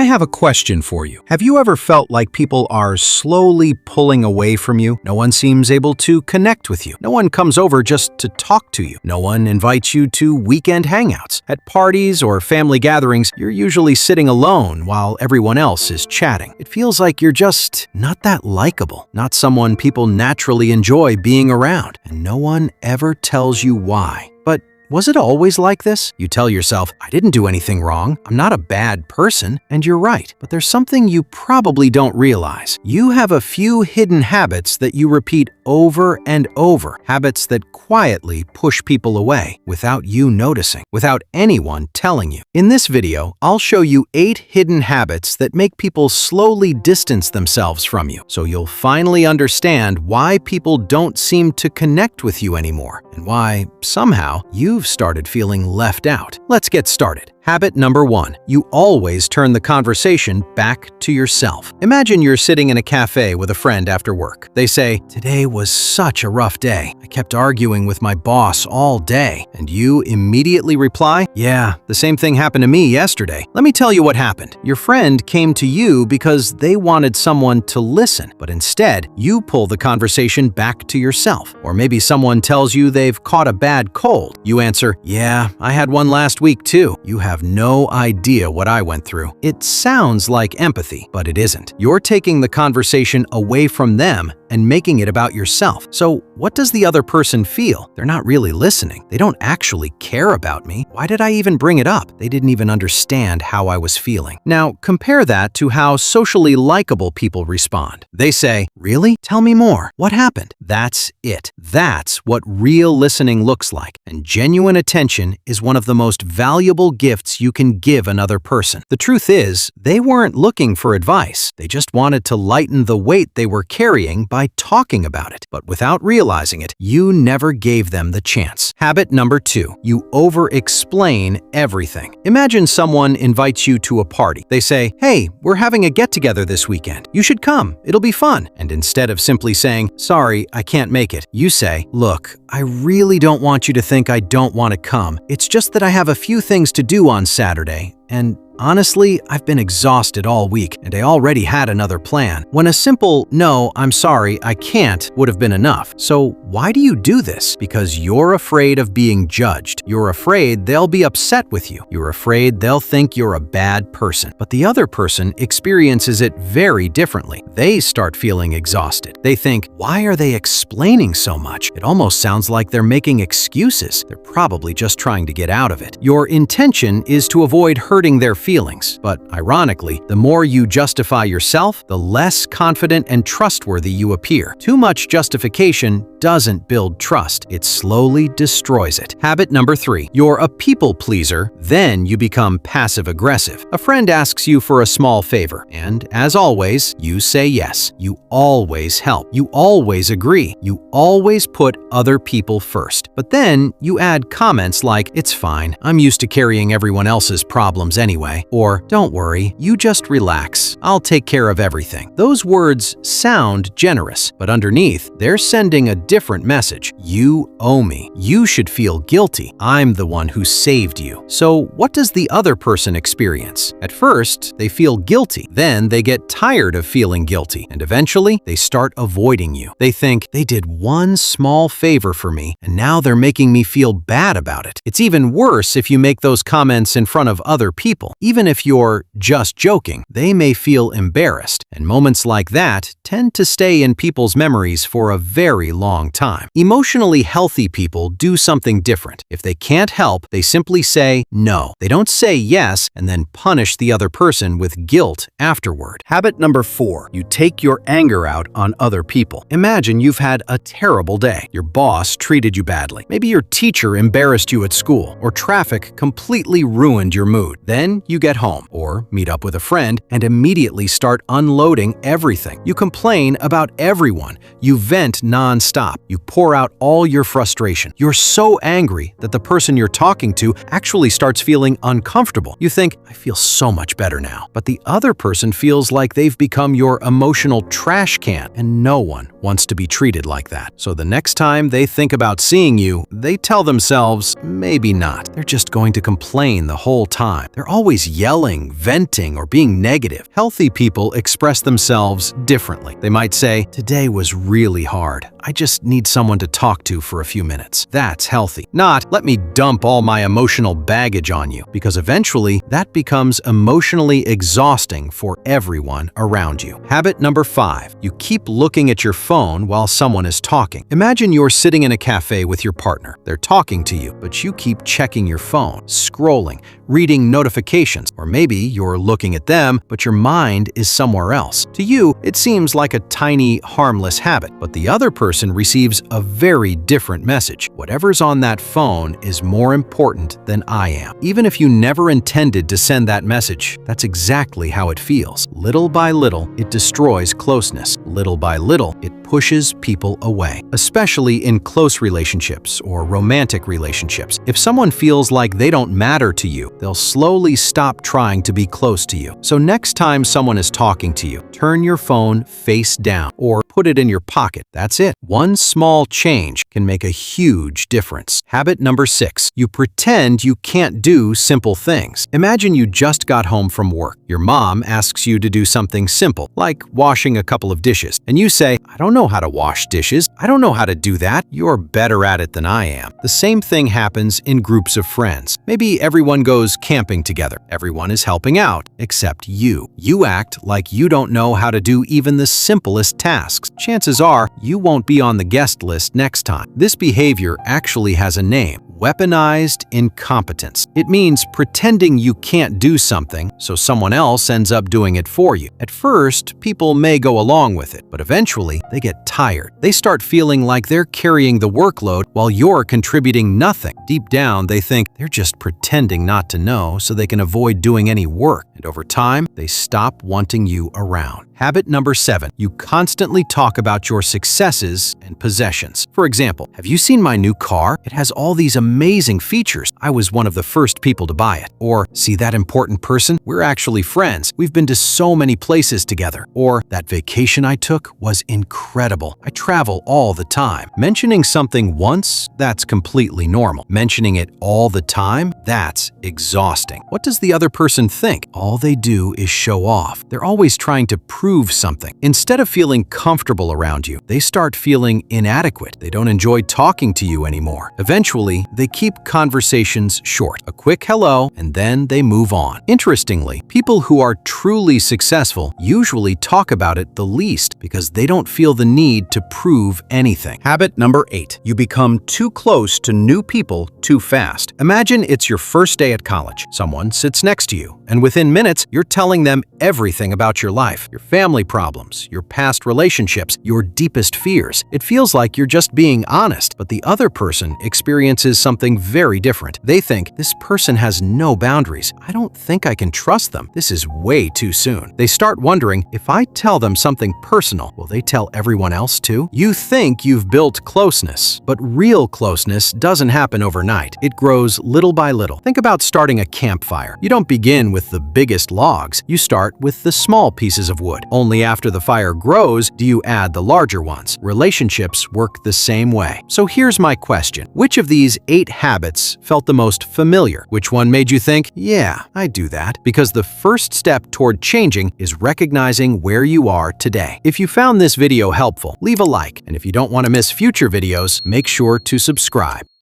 have a question for you. Have you ever felt like people are slowly pulling away from you? No one seems able to connect with you. No one comes over just to talk to you. No one invites you to weekend hangouts. At parties or family gatherings, you're usually sitting alone while everyone else is chatting. It feels like you're just not that likable, not someone people naturally enjoy being around, and no one ever tells you why. But was it always like this? You tell yourself, I didn't do anything wrong, I'm not a bad person, and you're right. But there's something you probably don't realize. You have a few hidden habits that you repeat over and over, habits that quietly push people away without you noticing, without anyone telling you. In this video, I'll show you 8 hidden habits that make people slowly distance themselves from you, so you'll finally understand why people don't seem to connect with you anymore, and why, somehow, you've started feeling left out. Let's get started. Habit number 1. You always turn the conversation back to yourself. Imagine you're sitting in a cafe with a friend after work. They say, "Today was such a rough day. I kept arguing with my boss all day." And you immediately reply, "Yeah, the same thing happened to me yesterday. Let me tell you what happened." Your friend came to you because they wanted someone to listen, but instead, you pull the conversation back to yourself. Or maybe someone tells you they've caught a bad cold. You answer, "Yeah, I had one last week too." You have no idea what I went through. It sounds like empathy, but it isn't. You're taking the conversation away from them and making it about yourself. So what does the other person feel? They're not really listening. They don't actually care about me. Why did I even bring it up? They didn't even understand how I was feeling. Now, compare that to how socially likable people respond. They say, "Really? Tell me more. What happened?" That's it. That's what real listening looks like. And genuine attention is one of the most valuable gifts you can give another person. The truth is, they weren't looking for advice. They just wanted to lighten the weight they were carrying by talking about it. But without realizing it, you never gave them the chance. Habit number 2. You over-explain everything. Imagine someone invites you to a party. They say, "Hey, we're having a get-together this weekend. You should come. It'll be fun." And instead of simply saying, "Sorry, I can't make it," you say, "Look, I really don't want you to think I don't want to come. It's just that I have a few things to do on Saturday, and honestly, I've been exhausted all week, and I already had another plan." When a simple, "No, I'm sorry, I can't," would have been enough. So why do you do this? Because you're afraid of being judged. You're afraid they'll be upset with you. You're afraid they'll think you're a bad person. But the other person experiences it very differently. They start feeling exhausted. They think, "Why are they explaining so much? It almost sounds like they're making excuses. They're probably just trying to get out of it." Your intention is to avoid hurting their feelings. But ironically, the more you justify yourself, the less confident and trustworthy you appear. Too much justification doesn't build trust. It slowly destroys it. Habit number 3. You're a people pleaser, then you become passive-aggressive. A friend asks you for a small favor, and as always, you say yes. You always help. You always agree. You always put other people first. But then you add comments like, "It's fine. I'm used to carrying everyone else's problems anyway." Or, "Don't worry, you just relax. I'll take care of everything." Those words sound generous, but underneath, they're sending a different message. You owe me. You should feel guilty. I'm the one who saved you. So what does the other person experience? At first, they feel guilty. Then they get tired of feeling guilty. And eventually, they start avoiding you. They think, "They did one small favor for me, and now they're making me feel bad about it." It's even worse if you make those comments in front of other people. Even if you're just joking, they may feel embarrassed. And moments like that tend to stay in people's memories for a very long time. Emotionally healthy people do something different. If they can't help, they simply say no. They don't say yes and then punish the other person with guilt afterward. Habit number 4. You take your anger out on other people. Imagine you've had a terrible day. Your boss treated you badly. Maybe your teacher embarrassed you at school, or traffic completely ruined your mood. Then you get home, or meet up with a friend, and immediately start unloading everything. You complain about everyone. You vent non-stop. stop. You pour out all your frustration. You're so angry that the person you're talking to actually starts feeling uncomfortable. You think, I feel so much better now. But the other person feels like they've become your emotional trash can, and no one wants to be treated like that. So the next time they think about seeing you, they tell themselves, maybe not. They're just going to complain the whole time. They're always yelling, venting, or being negative. Healthy people express themselves differently. They might say, today was really hard. I just need someone to talk to for a few minutes. That's healthy. Not, let me dump all my emotional baggage on you, because eventually that becomes emotionally exhausting for everyone around you. Habit number 5. You keep looking at your phone while someone is talking. Imagine you're sitting in a cafe with your partner. They're talking to you, but you keep checking your phone, scrolling, reading notifications, or maybe you're looking at them, but your mind is somewhere else. To you, it seems like a tiny, harmless habit, but the other person receives a very different message. Whatever's on that phone is more important than I am. Even if you never intended to send that message, that's exactly how it feels. Little by little, it destroys closeness. Little by little, it pushes people away, especially in close relationships or romantic relationships. If someone feels like they don't matter to you, they'll slowly stop trying to be close to you. So next time someone is talking to you, turn your phone face down or put it in your pocket. That's it. One small change can make a huge difference. Habit number 6. You pretend you can't do simple things. Imagine you just got home from work. Your mom asks you to do something simple, like washing a couple of dishes, and you say, I don't know how to wash dishes. I don't know how to do that. You're better at it than I am. The same thing happens in groups of friends. Maybe everyone goes camping together. Everyone is helping out, except you. You act like you don't know how to do even the simplest tasks. Chances are you won't be on the guest list next time. This behavior actually has a name. Weaponized incompetence. It means pretending you can't do something so someone else ends up doing it for you. At first, people may go along with it, but eventually they get tired. They start feeling like they're carrying the workload while you're contributing nothing. Deep down, they think they're just pretending not to know so they can avoid doing any work. And over time, they stop wanting you around. Habit number 7. You constantly talk about your successes and possessions. For example, have you seen my new car? It has all these amazing features. I was one of the first people to buy it. Or, see that important person? We're actually friends. We've been to so many places together. Or, that vacation I took was incredible. I travel all the time. Mentioning something once, that's completely normal. Mentioning it all the time, that's exhausting. What does the other person think? All they do is show off. They're always trying to prove something. Instead of feeling comfortable around you, they start feeling inadequate. They don't enjoy talking to you anymore. Eventually, they keep conversations short. A quick hello, and then they move on. Interestingly, people who are truly successful usually talk about it the least because they don't feel the need to prove anything. Habit number 8. You become too close to new people too fast. Imagine it's your first day at college. Someone sits next to you, and within minutes, you're telling them everything about your life, your family problems, your past relationships, your deepest fears. It feels like you're just being honest, but the other person experiences something very different. They think, this person has no boundaries. I don't think I can trust them. This is way too soon. They start wondering, if I tell them something personal, will they tell everyone else too? You think you've built closeness, but real closeness doesn't happen overnight. It grows little by little. Think about starting a campfire. You don't begin with the biggest logs. You start with the small pieces of wood. Only after the fire grows do you add the larger ones. Relationships work the same way. So here's my question. Which of these 8 habits felt the most familiar? Which one made you think, yeah, I do that? Because the first step toward changing is recognizing where you are today. If you found this video helpful, leave a like. And if you don't want to miss future videos, make sure to subscribe.